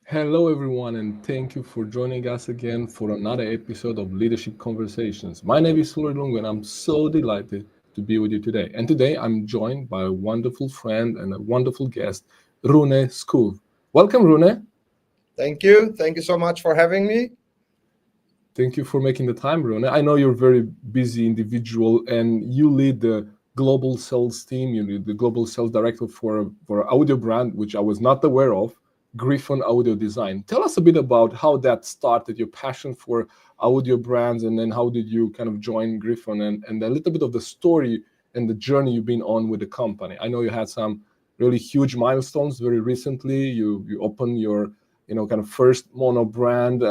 Hello, everyone, and thank you for joining us again for another episode of Leadership Conversations. My name is Flori Lung, and I'm so delighted to be with you today. And today I'm joined by a wonderful friend and a wonderful guest, Rune Skov. Welcome, Rune. Thank you. Thank you so much for having me. Thank you for making the time, Rune. I know you're a very busy individual, and you lead the global sales team. You lead the global sales director for an audio brand, which I was not aware of, Gryphon Audio Design. Tell us a bit about how that started, your passion for audio brands, and then how did you kind of join Gryphon, and a little bit of the story and the journey you've been on with the company. I know you had some really huge milestones very recently. You opened your kind of first mono brand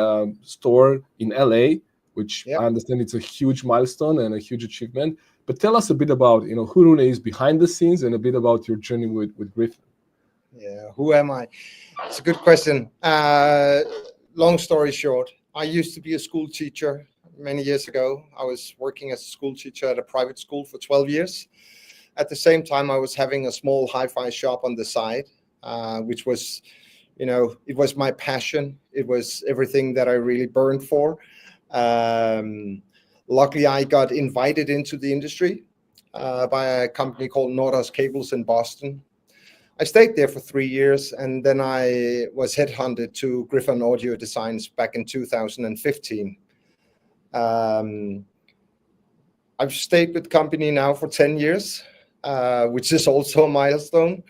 store in LA, which Yep. I understand it's a huge milestone and a huge achievement. But tell us a bit about who Rune is behind the scenes and a bit about your journey with Gryphon. Yeah. Who am I? It's a good question. Long story short, I used to be a school teacher many years ago. I was working as a school teacher at a private school for 12 years. At the same time, I was having a small hi-fi shop on the side, which was, it was my passion. It was everything that I really burned for. Um, Luckily, I got invited into the industry by a company called Nordos Cables in Boston. I stayed there for 3 years, and then I was headhunted to Gryphon Audio Designs back in 2015. Um, I've stayed with the company now for 10 years, which is also a milestone.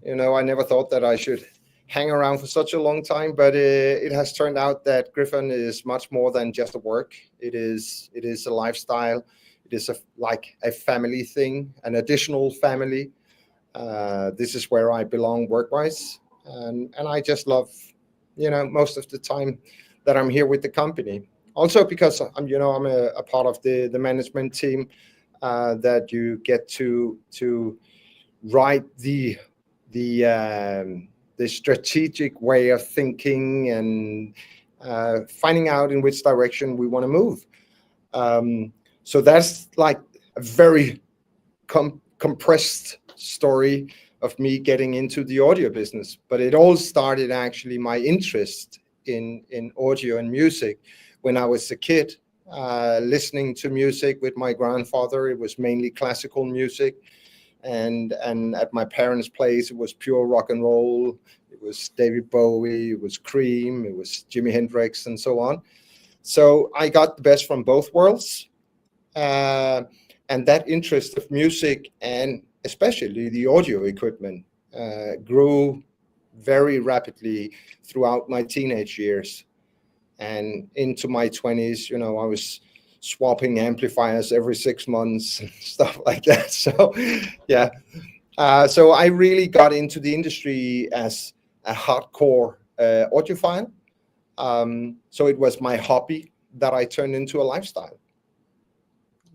I never thought that I should hang around for such a long time, but it has turned out that Gryphon is much more than just a work. It is a lifestyle. It is like a family thing, an additional family. This is where I belong work-wise, and I just love, most of the time that I'm here with the company. Also because I'm a part of the management team, that you get to write the strategic way of thinking and finding out in which direction we want to move. So that's like a very compressed story of me getting into the audio business. But it all started, actually, my interest in audio and music when I was a kid, listening to music with my grandfather. It was mainly classical music. And at my parents' place, it was pure rock and roll. It was David Bowie, it was Cream, it was Jimi Hendrix, and so on. So I got the best from both worlds. And that interest of music, and especially the audio equipment, grew very rapidly throughout my teenage years and into my 20s. I was swapping amplifiers every 6 months and stuff like that. So, yeah. So I really got into the industry as a hardcore audiophile. So it was my hobby that I turned into a lifestyle.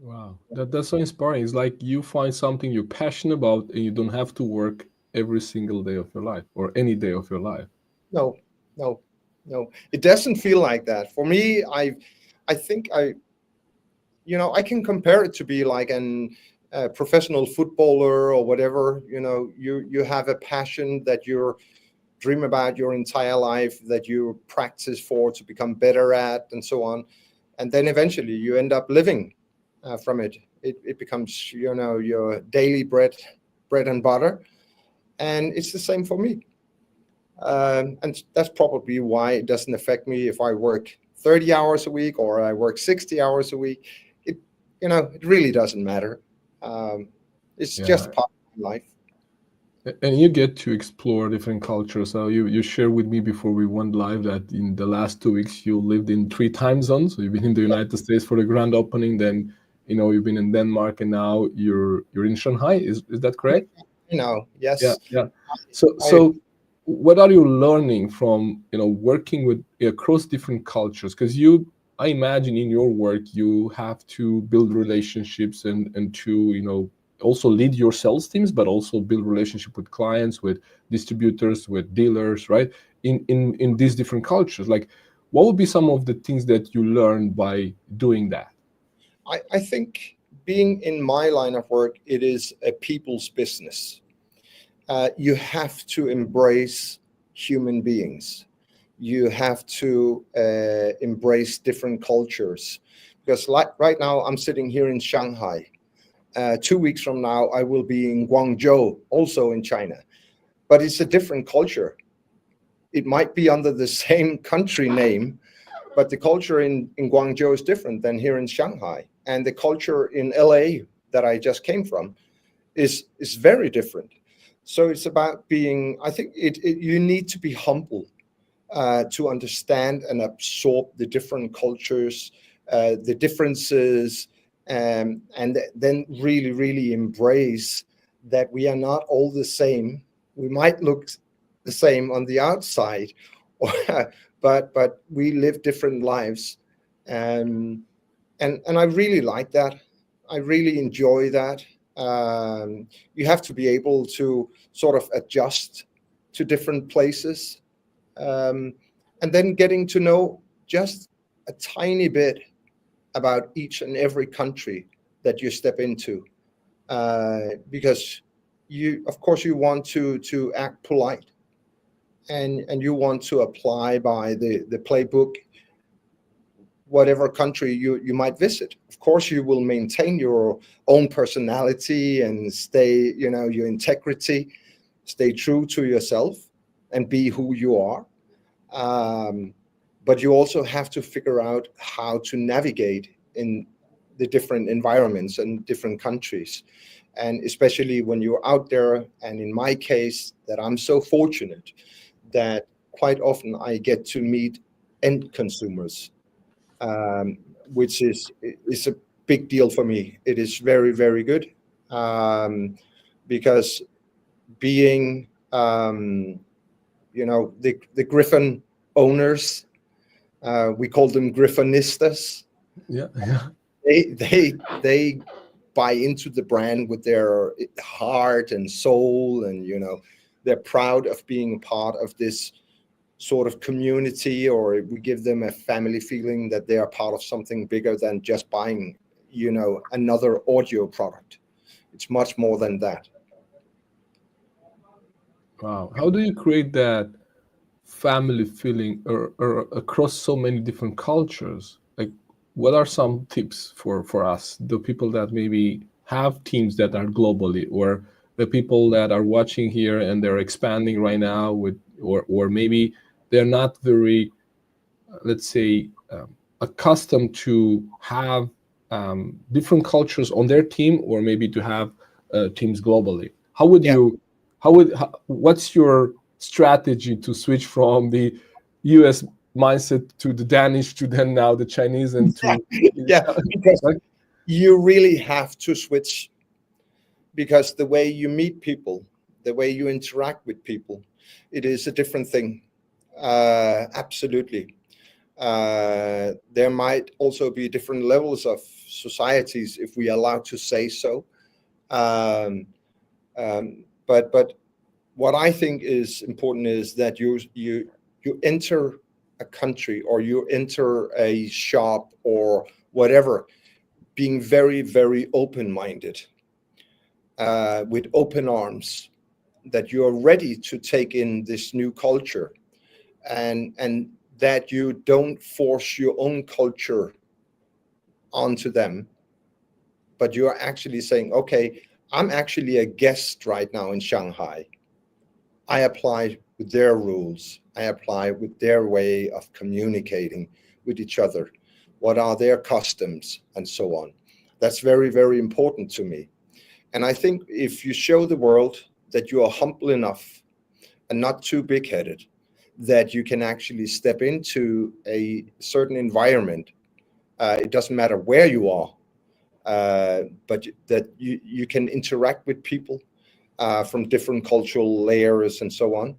Wow, that's so inspiring. It's like you find something you're passionate about and you don't have to work every single day of your life or any day of your life. No, no, no. It doesn't feel like that. For me, I think I can compare it to be like an professional footballer or whatever. You have a passion that you dream about your entire life, that you practice for to become better at, and so on. And then eventually you end up living from it. It becomes, your daily bread and butter. And it's the same for me. And that's probably why it doesn't affect me if I work 30 hours a week or I work 60 hours a week. It really doesn't matter. It's Yeah, just part of my life. and you get to explore different cultures. So you shared with me before we went live that in the last 2 weeks you lived in 3 time zones. So you've been in the United States for the grand opening, then you've been in Denmark, and now you're in Shanghai. Is that correct? Yeah, Yes. yeah. So I so what are you learning from working with across different cultures? Because I imagine in your work you have to build relationships and to also lead your sales teams, but also build relationship with clients, with distributors, with dealers, right? In these different cultures, like what would be some of the things that you learned by doing that? I think, being in my line of work, it is a people's business. You have to embrace human beings. you have to embrace different cultures. Because like right now, I'm sitting here in Shanghai. 2 weeks from now, I will be in Guangzhou, also in China. But it's a different culture. It might be under the same country name, but the culture in Guangzhou is different than here in Shanghai. And the culture in LA that I just came from is very different. So it's about being, I think you need to be humble to understand and absorb the different cultures, the differences, and then really, really embrace that we are not all the same. We might look the same on the outside, but we live different lives, and I really like that. I really enjoy that. You have to be able to sort of adjust to different places, and then getting to know just a tiny bit about each and every country that you step into, because of course you want to act polite, and you want to apply by the playbook whatever country you might visit. Of course you will maintain your own personality and stay, your integrity, stay true to yourself and be who you are. But you also have to figure out how to navigate in the different environments and different countries. And especially when you're out there, and in my case, that I'm so fortunate that quite often I get to meet end consumers, which is a big deal for me. It is very, very good, because being, the Gryphon owners, we call them Gryphonistas. Yeah. They buy into the brand with their heart and soul, and they're proud of being part of this sort of community, or we give them a family feeling that they are part of something bigger than just buying, another audio product. It's much more than that. Wow. How do you create that family feeling or across so many different cultures? Like, what are some tips for us, the people that maybe have teams that are globally, or the people that are watching here and they're expanding right now or maybe they're not very, let's say, accustomed to have different cultures on their team, or maybe to have teams globally? What's your strategy to switch from the US mindset to the Danish, to then now the Chinese, and to because you really have to switch, because the way you meet people, the way you interact with people, it is a different thing. Absolutely. There might also be different levels of societies, if we are allowed to say so. But what I think is important is that you enter a country, or you enter a shop or whatever, being very, very open-minded, with open arms, that you are ready to take in this new culture, and that you don't force your own culture onto them, but you are actually saying, okay, I'm actually a guest right now in Shanghai. I apply with their rules. I apply with their way of communicating with each other. What are their customs, and so on. That's very, very important to me. And I think if you show the world that you are humble enough and not too big-headed, that you can actually step into a certain environment, it doesn't matter where you are, but that you can interact with people from different cultural layers and so on.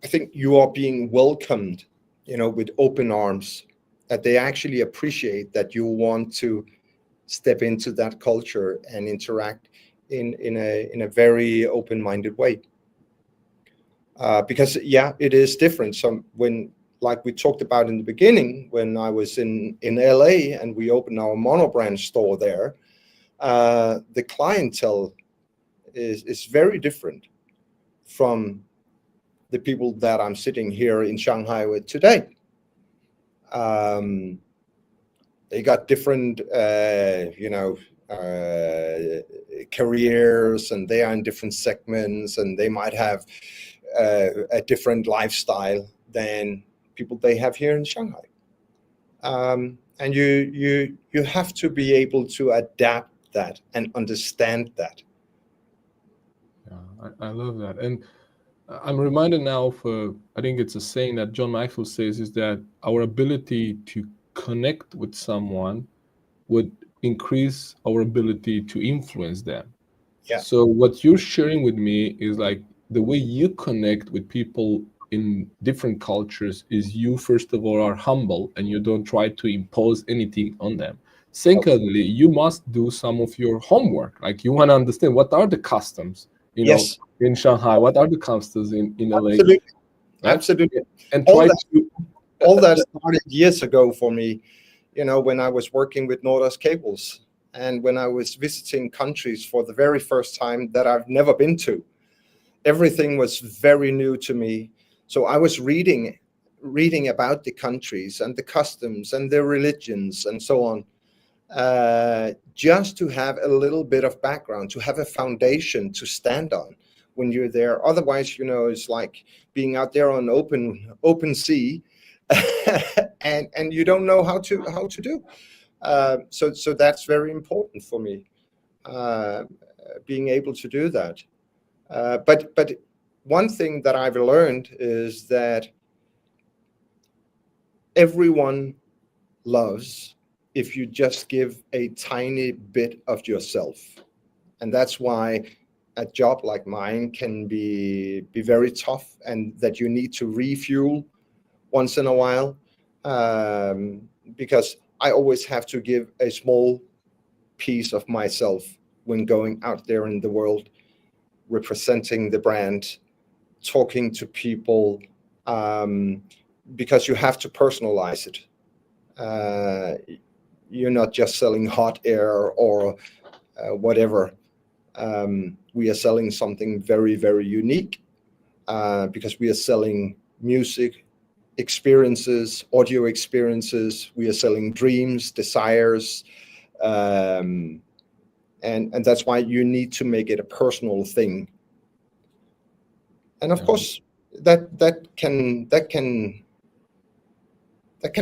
I think you are being welcomed, with open arms, that they actually appreciate that you want to step into that culture and interact in a very open-minded way. Because it is different. Like we talked about in the beginning, when I was in LA and we opened our monobrand store there, the clientele is very different from the people that I'm sitting here in Shanghai with today. They got different, careers, and they are in different segments, and they might have a different lifestyle than people they have here in Shanghai. And you have to be able to adapt that and understand that. Yeah, I love that. And I'm reminded now of, I think it's a saying that John Maxwell says, is that our ability to connect with someone would increase our ability to influence them. Yeah. So what you're sharing with me is like the way you connect with people in different cultures is you, first of all, are humble and you don't try to impose anything on them. Secondly, you must do some of your homework. Like you want to understand what are the customs, Yes. in Shanghai, what are the customs in LA? Absolutely. Right? Absolutely. And all try that, to all that started years ago for me, when I was working with Nordas Cables, and when I was visiting countries for the very first time that I've never been to. Everything was very new to me. So I was reading about the countries and the customs and their religions and so on, just to have a little bit of background, to have a foundation to stand on when you're there. Otherwise, it's like being out there on open sea, and you don't know how to do. So that's very important for me, being able to do that. But one thing that I've learned is that everyone loves if you just give a tiny bit of yourself. And that's why a job like mine can be very tough, and that you need to refuel once in a while, because I always have to give a small piece of myself when going out there in the world, representing the brand, talking to people, because you have to personalize it. You're not just selling hot air or whatever. We are selling something very, very unique, because we are selling music experiences, audio experiences. We are selling dreams, desires, and that's why you need to make it a personal thing. And of course, that can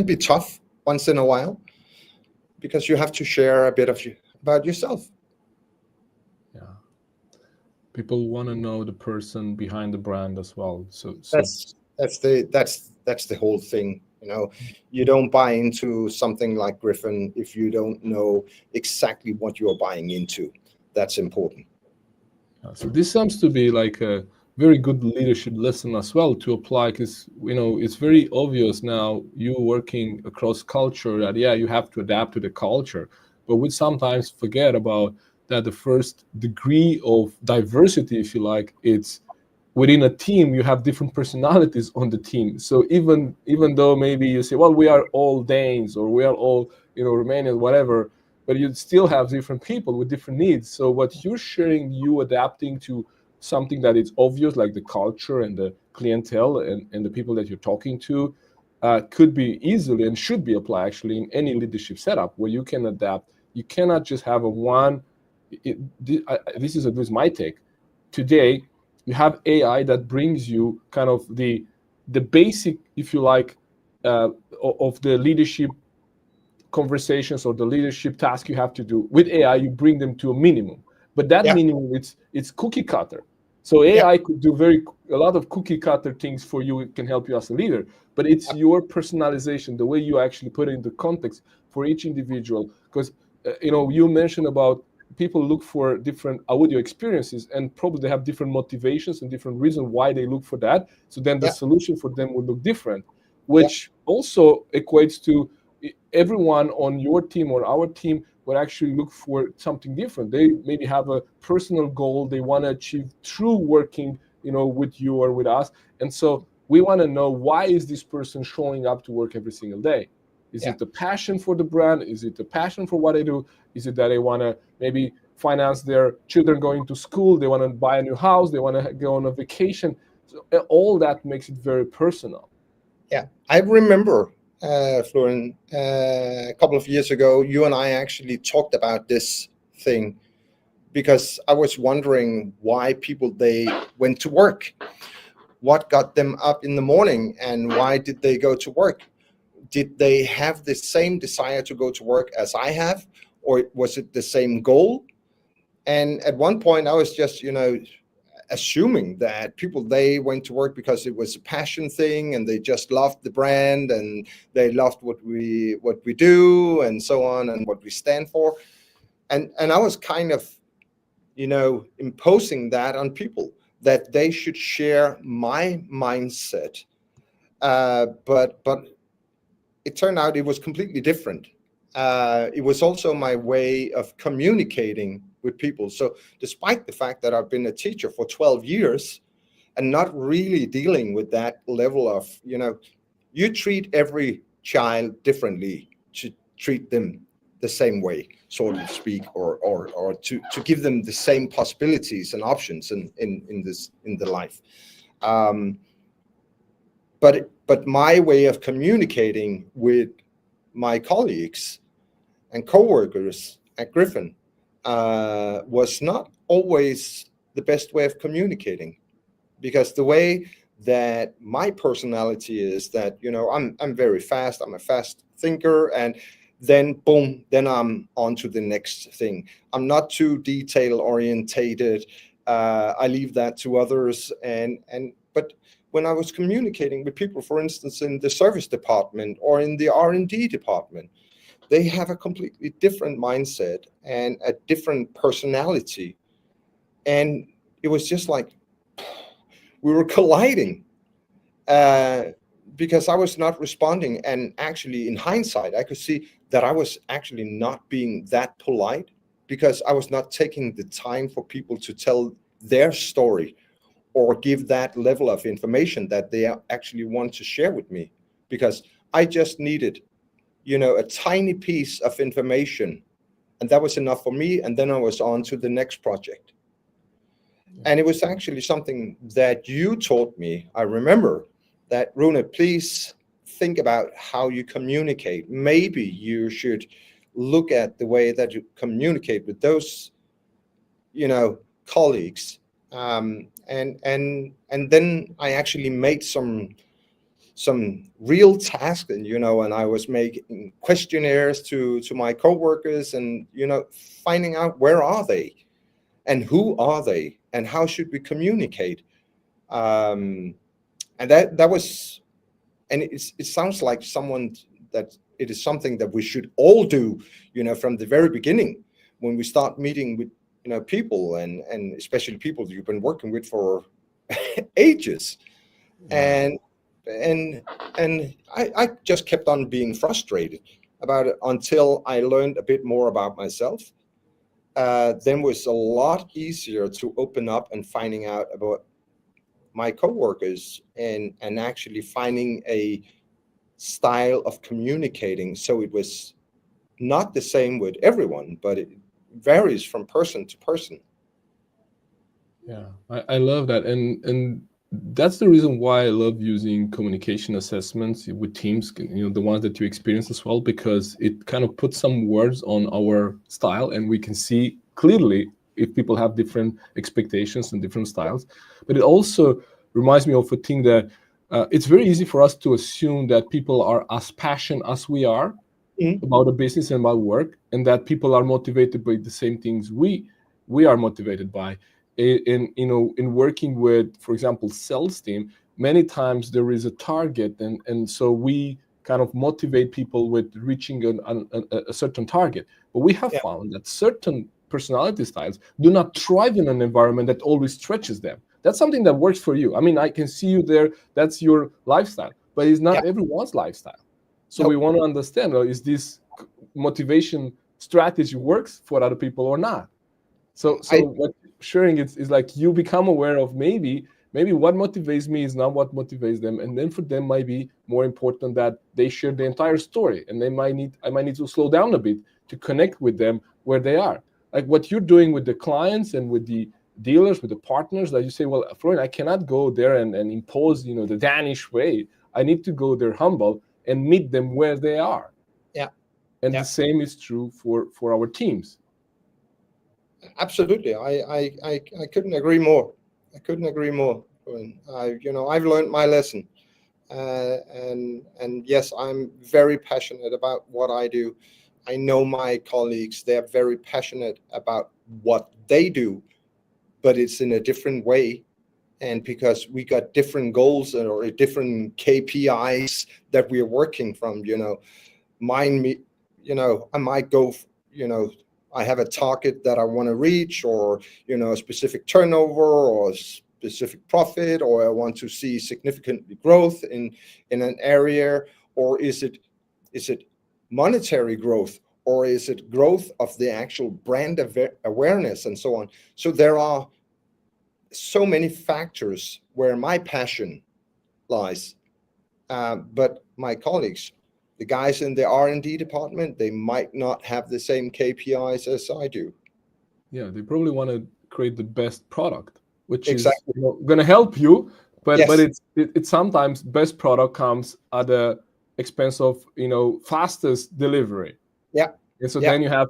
be tough once in a while, because you have to share a bit about yourself. Yeah, people want to know the person behind the brand as well. So that's the whole thing. You don't buy into something like Gryphon if you don't know exactly what you're buying into. That's important. So this seems to be like a very good leadership lesson as well to apply, because it's very obvious now, you working across culture, that you have to adapt to the culture, but we sometimes forget about that the first degree of diversity, if you like, it's within a team. You have different personalities on the team. So even though maybe you say, well, we are all Danes or we are all Romanians, whatever, but you still have different people with different needs. So what you're sharing, you adapting to something that is obvious, like the culture and the clientele and the people that you're talking to, could be easily and should be applied actually in any leadership setup where you can adapt. You cannot just have a one. This is my take. Today, you have AI that brings you kind of the basic, if you like, of the leadership conversations or the leadership task you have to do. With AI, you bring them to a minimum, but that minimum, it's cookie cutter. So AI could do a lot of cookie cutter things for you. It can help you as a leader, but it's your personalization, the way you actually put it into context for each individual. Because you mentioned about people look for different audio experiences, and probably they have different motivations and different reasons why they look for that. So then the solution for them would look different, which also equates to everyone on your team or our team would actually look for something different. They maybe have a personal goal they want to achieve through working, with you or with us. And so we want to know, why is this person showing up to work every single day? Is it the passion for the brand? Is it the passion for what they do? Is it that they want to maybe finance their children going to school? They want to buy a new house. They want to go on a vacation. So all that makes it very personal. Yeah, I remember, Florian, a couple of years ago, you and I actually talked about this thing because I was wondering why people, they went to work. What got them up in the morning and why did they go to work? Did they have the same desire to go to work as I have, or was it the same goal? And at one point I was just, assuming that people, they went to work because it was a passion thing and they just loved the brand and they loved what we do and so on and what we stand for. And I was kind of, imposing that on people, that they should share my mindset. But it turned out it was completely different. It was also my way of communicating with people. So despite the fact that I've been a teacher for 12 years and not really dealing with that level of, you treat every child differently to treat them the same way, so to speak, or to give them the same possibilities and options in the life. But my way of communicating with my colleagues and coworkers at Gryphon was not always the best way of communicating, because the way that my personality is that, I'm very fast, I'm a fast thinker, and then boom, then I'm on to the next thing. I'm not too detail orientated. I leave that to others. But when I was communicating with people, for instance, in the service department or in the R&D department, they have a completely different mindset and a different personality. And it was just like we were colliding because I was not responding. And actually, in hindsight, I could see that I was actually not being that polite, because I was not taking the time for people to tell their story or give that level of information that they actually want to share with me, because I just needed, a tiny piece of information, and that was enough for me. And then I was on to the next project. And it was actually something that you taught me. I remember that, Rune, please think about how you communicate. Maybe you should look at the way that you communicate with those, colleagues. And then I actually made some real tasks, and and I was making questionnaires to my coworkers, and finding out where are they and who are they and how should we communicate. And that was, and it sounds like that it is something that we should all do, from the very beginning when we start meeting with people, and especially people that you've been working with for ages. And I just kept on being frustrated about it until I learned a bit more about myself. Then it was a lot easier to open up and finding out about my coworkers and actually finding a style of communicating. So it was not the same with everyone, but it varies from person to person. Yeah, I love that. And that's the reason why I love using communication assessments with teams, the ones that you experience as well, because it kind of puts some words on our style, and we can see clearly if people have different expectations and different styles. But it also reminds me of a thing that it's very easy for us to assume that people are as passionate as we are about a business and about work, and that people are motivated by the same things we are motivated by. In working with, for example, sales team, many times there is a target, and so we kind of motivate people with reaching a certain target. But we have found that certain personality styles do not thrive in an environment that always stretches them. That's something that works for you. I mean, I can see you there. That's your lifestyle, but it's not everyone's lifestyle. So we want to understand, is this motivation strategy works for other people or not? So what sharing is like, you become aware of maybe what motivates me is not what motivates them, and then for them might be more important that they share the entire story, and I might need to slow down a bit to connect with them where they are. Like what you're doing with the clients and with the dealers, with the partners, that you say, well, Florian, I cannot go there and impose, the Danish way. I need to go there humble and meet them where they are. Yeah. And the same is true for our teams. Absolutely. I couldn't agree more. I couldn't agree more. I've learned my lesson. And yes, I'm very passionate about what I do. I know my colleagues, they're very passionate about what they do, but it's in a different way. And because we got different goals or different KPIs that we're working from, I might go, I have a target that I want to reach, or, a specific turnover or specific profit, or I want to see significant growth in an area, or is it monetary growth, or is it growth of the actual brand awareness and so on. So there are so many factors where my passion lies, but my colleagues, the guys in the R&D department, they might not have the same KPIs as I do. Yeah, they probably want to create the best product, which Exactly. is going to help you, but Yes. it's sometimes best product comes at the expense of fastest delivery. Yeah. And so Yeah. then you have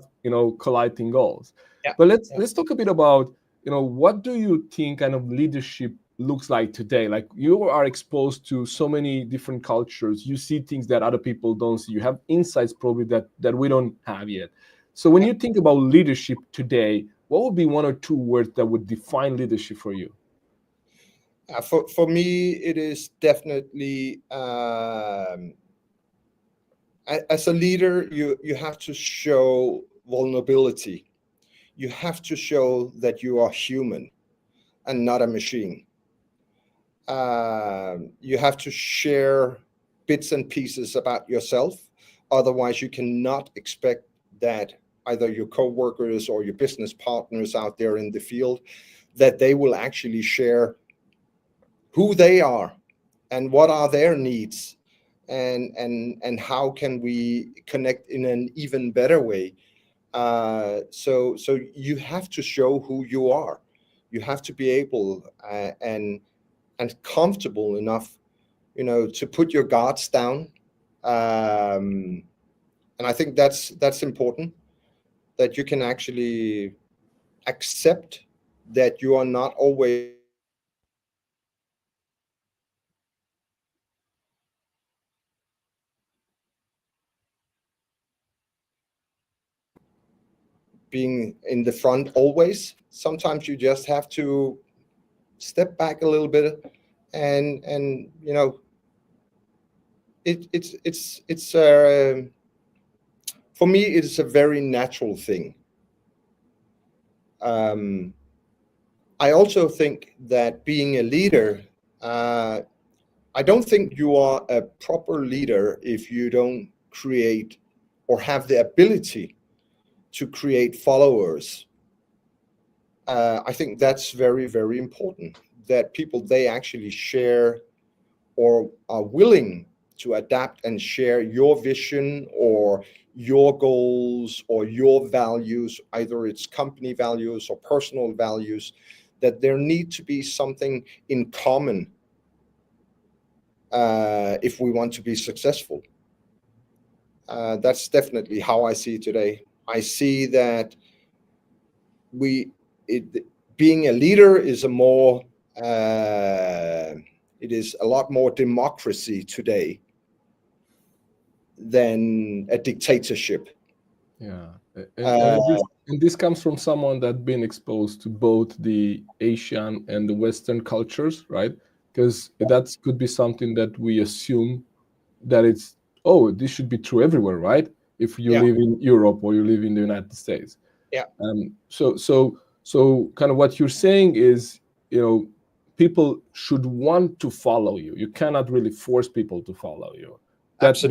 colliding goals. Yeah. But let's talk a bit about what do you think kind of leadership looks like today? Like, you are exposed to so many different cultures, you see things that other people don't see, you have insights probably that we don't have yet. So when you think about leadership today, what would be one or two words that would define leadership for you? For me, it is definitely, as a leader, you have to show vulnerability. You have to show that you are human and not a machine. You have to share bits and pieces about yourself. Otherwise, you cannot expect that either your co-workers or your business partners out there in the field, that they will actually share who they are and what are their needs, and how can we connect in an even better way. So you have to show who you are. You have to be able and comfortable enough, to put your guards down. And I think that's important, that you can actually accept that you are not always being in the front always. Sometimes you just have to step back a little bit, and it's for me, it is a very natural thing. I also think that being a leader, I don't think you are a proper leader if you don't create or have the ability to create followers. I think that's very, very important, that people, they actually share or are willing to adapt and share your vision or your goals or your values, either it's company values or personal values, that there need to be something in common if we want to be successful. That's definitely how I see it today. I see that being a leader is it is a lot more democracy today than a dictatorship. Yeah, and this comes from someone that's been exposed to both the Asian and the Western cultures, right? Because that could be something that we assume that it's, oh, this should be true everywhere, right? If you live in Europe or you live in the United States. Yeah. So kind of what you're saying is, people should want to follow you. You cannot really force people to follow you. That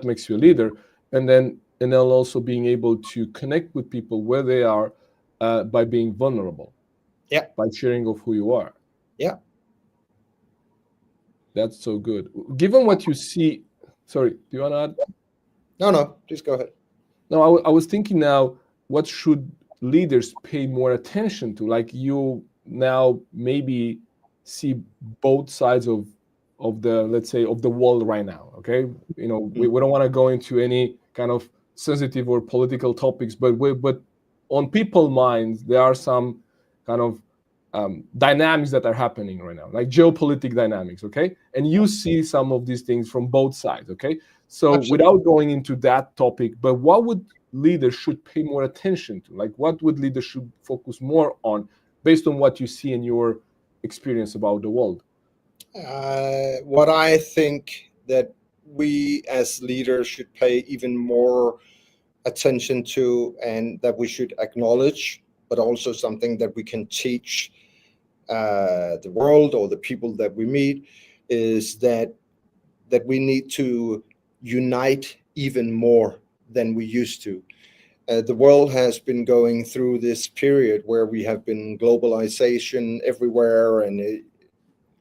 makes you a leader. And then also being able to connect with people where they are, by being vulnerable. Yeah. By sharing of who you are. Yeah. That's so good. Given what you see, sorry, do you want to add? No, please go ahead. No, I was thinking now, what should leaders pay more attention to? Like, you now maybe see both sides of the, let's say, of the world right now. Okay, you know, we don't want to go into any kind of sensitive or political topics, but on people's minds there are some kind of dynamics that are happening right now, like geopolitical dynamics. Okay, and you see some of these things from both sides. Okay, so Absolutely. without going into that topic, but what would leaders should pay more attention to? Like, what would leaders should focus more on based on what you see in your experience about the world? What I think that we as leaders should pay even more attention to, and that we should acknowledge, but also something that we can teach the world or the people that we meet, is that we need to unite even more than we used to. The world has been going through this period where we have been globalization everywhere, and a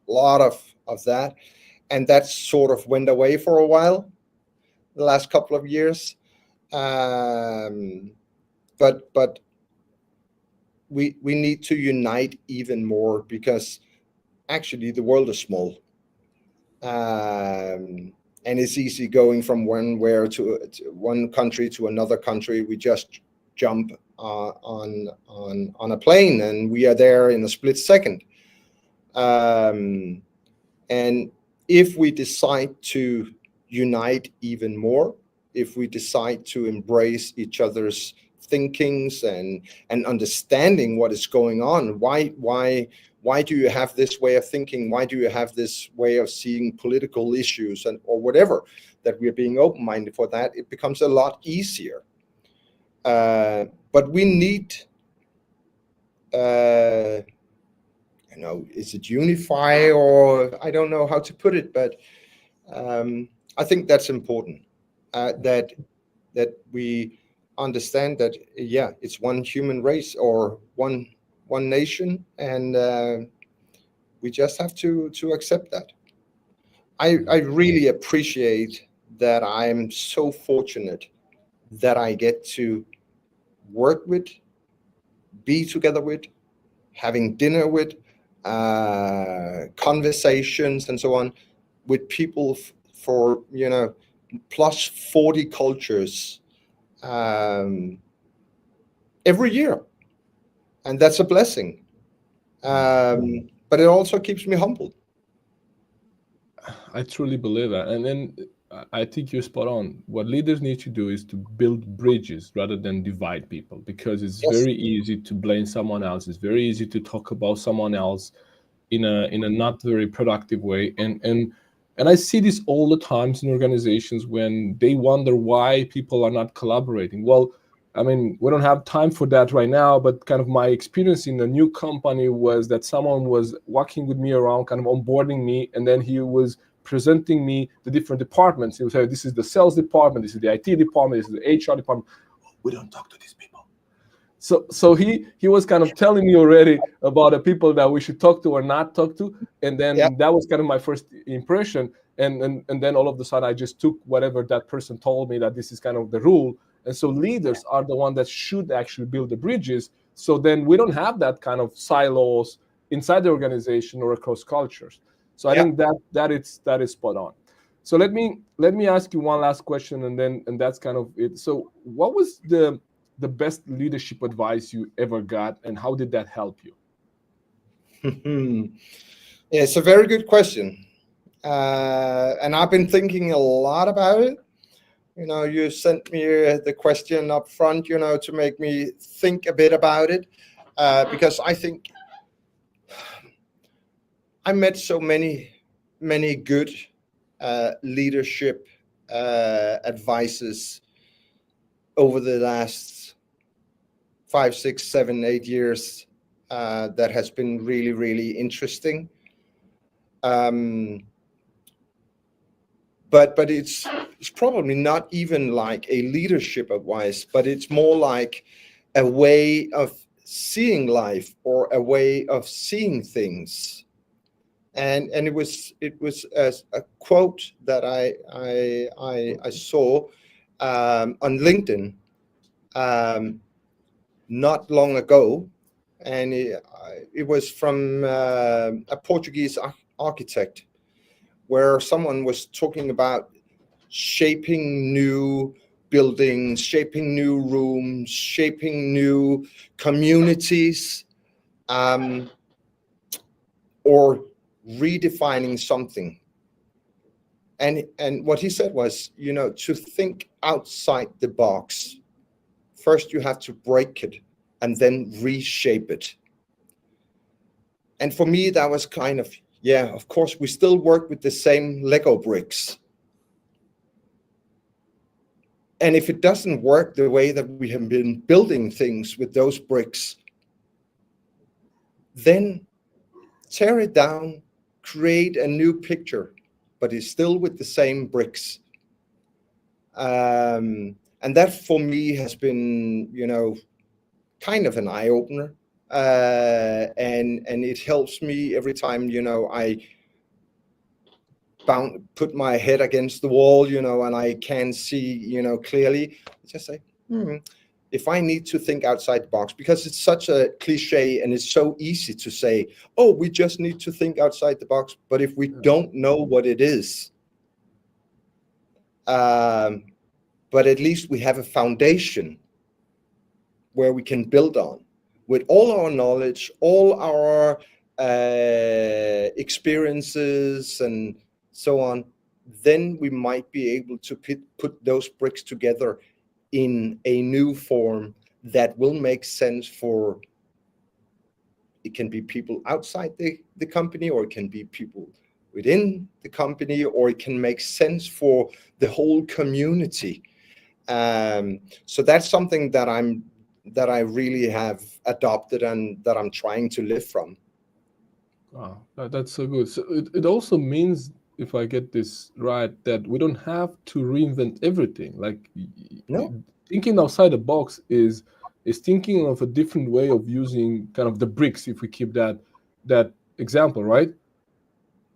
lot of that, and that sort of went away for a while, the last couple of years. But we need to unite even more, because actually the world is small, and it's easy going from one country to another country. We just jump on a plane and we are there in a split second. And if we decide to unite even more, if we decide to embrace each other's thinkings and understanding what is going on, why do you have this way of thinking? Why do you have this way of seeing political issues, and or whatever, that we are being open-minded for that, it becomes a lot easier. But we need, is it unify, or I don't know how to put it, but I think that's important, that we understand that, yeah, it's one human race or one nation, and we just have to accept that. I really appreciate that. I'm so fortunate that I get to work with, be together with, having dinner with, conversations and so on, with people for plus 40 cultures every year, and that's a blessing. But it also keeps me humble. I truly believe that. And then I think you're spot on. What leaders need to do is to build bridges rather than divide people, because it's Yes. very easy to blame someone else. It's very easy to talk about someone else in a not very productive way. And I see this all the times in organizations when they wonder why people are not collaborating. Well, I mean, we don't have time for that right now, but kind of my experience in a new company was that someone was walking with me around, kind of onboarding me, and then he was presenting me the different departments. He would say, this is the sales department, this is the IT department, this is the HR department. Oh, we don't talk to these people. So he was kind of telling me already about the people that we should talk to or not talk to, and then Yeah. that was kind of my first impression. And then all of a sudden I just took whatever that person told me, that this is kind of the rule. And so leaders are the one that should actually build the bridges. So then we don't have that kind of silos inside the organization or across cultures. So I think that is spot on. So let me ask you one last question, and that's kind of it. So what was the best leadership advice you ever got, and how did that help you? Yeah, it's a very good question. And I've been thinking a lot about it. You sent me the question up front, to make me think a bit about it, because I think I met so many good leadership advices over the last 5, 6, 7, 8 years, that has been really, really interesting. But it's probably not even like a leadership advice, but it's more like a way of seeing life, or a way of seeing things. And it was a quote that I saw on LinkedIn. not long ago, and it was from a Portuguese architect, where someone was talking about shaping new buildings, shaping new rooms, shaping new communities, or redefining something. And what he said was, to think outside the box, first you have to break it and then reshape it. And for me, that was kind of, yeah, of course, we still work with the same Lego bricks. And if it doesn't work the way that we have been building things with those bricks, then tear it down, create a new picture, but it's still with the same bricks. And that for me has been, kind of an eye-opener. And it helps me every time, I put my head against the wall, and I can see, clearly, just say, if I need to think outside the box, because it's such a cliche and it's so easy to say, oh, we just need to think outside the box. But if we don't know what it is, but at least we have a foundation where we can build on with all our knowledge, all our experiences and so on, then we might be able to put those bricks together in a new form that will make sense for, it can be people outside the company, or it can be people within the company, or it can make sense for the whole community. So that's something that I really have adopted and that I'm trying to live from. Wow, that's so good. So it also means, if I get this right, that we don't have to reinvent everything. Like, No, thinking outside the box is thinking of a different way of using kind of the bricks, if we keep that example, right?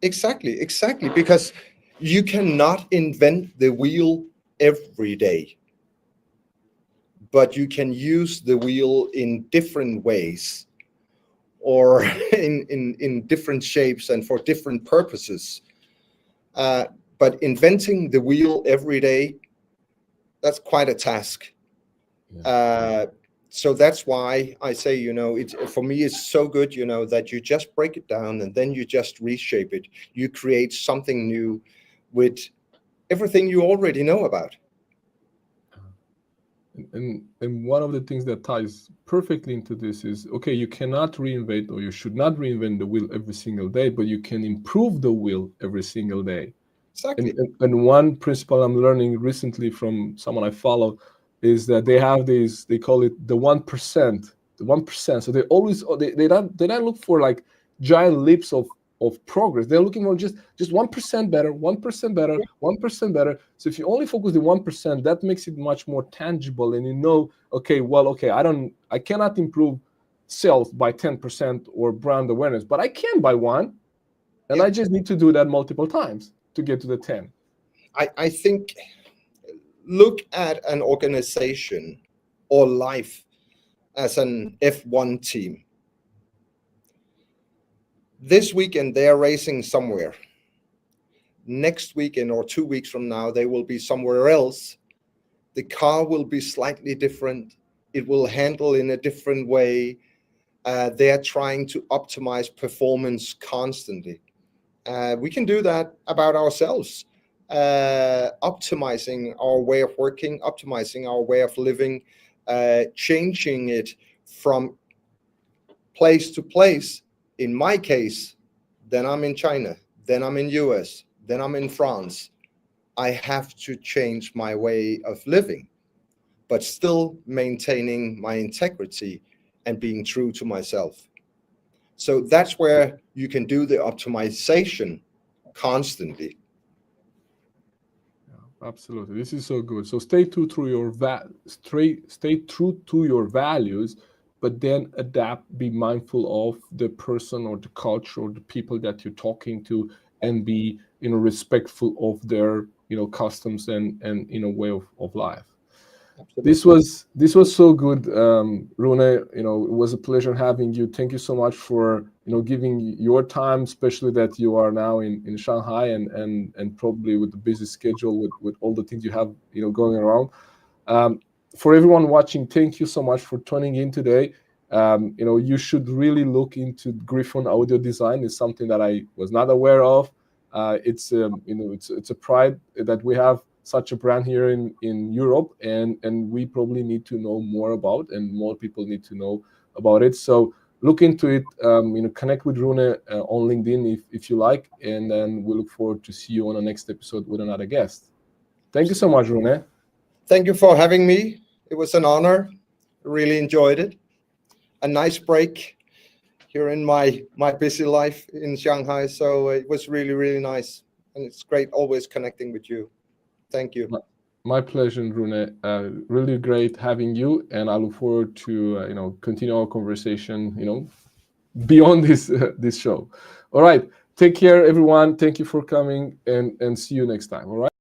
exactly, because you cannot invent the wheel every day, but you can use the wheel in different ways, or in different shapes and for different purposes. But inventing the wheel every day, that's quite a task. Yeah. So that's why I say, for me, it's so good, that you just break it down and then you just reshape it. You create something new with everything you already know about. And one of the things that ties perfectly into this is, okay, you cannot reinvent, or you should not reinvent the wheel every single day, but you can improve the wheel every single day. Exactly. And one principle I'm learning recently from someone I follow is that they have these, they call it the 1%, the 1%. So they always, they don't look for like giant leaps of progress. They're looking for just 1% better, 1% better, 1% better. So if you only focus the 1%, that makes it much more tangible. And okay, I cannot improve sales by 10% or brand awareness, but I can by 1. And I just need to do that multiple times to get to the 10. I think, look at an organization or life as an F1 team. This weekend, they are racing somewhere. Next weekend or 2 weeks from now, they will be somewhere else. The car will be slightly different. It will handle in a different way. They are trying to optimize performance constantly. We can do that about ourselves, optimizing our way of working, optimizing our way of living, changing it from place to place. In my case, then I'm in China, then I'm in US, then I'm in France. I have to change my way of living, but still maintaining my integrity and being true to myself. So that's where you can do the optimization constantly. Yeah, absolutely. This is so good. So stay true to your stay true to your values, but then adapt, be mindful of the person or the culture or the people that you're talking to, and be respectful of their customs and way of life. Absolutely. This was so good, Rune. You know, it was a pleasure having you. Thank you so much for giving your time, especially that you are now in Shanghai and probably with the busy schedule with all the things you have going around. For everyone watching, thank you so much for tuning in today. You should really look into Gryphon Audio Design. It's something that I was not aware of. It's a pride that we have such a brand here in Europe, and we probably need to know more about, and more people need to know about it. So look into it. Connect with Rune on LinkedIn if you like, and then we look forward to see you on the next episode with another guest. Thank you so much, Rune. Thank you for having me. It was an honor. Really enjoyed it. A nice break here in my busy life in Shanghai. So it was really, really nice. And it's great always connecting with you. Thank you. My pleasure, Rune. Really great having you, and I look forward to continue our conversation beyond this show. All right, take care, everyone. Thank you for coming, and see you next time. All right.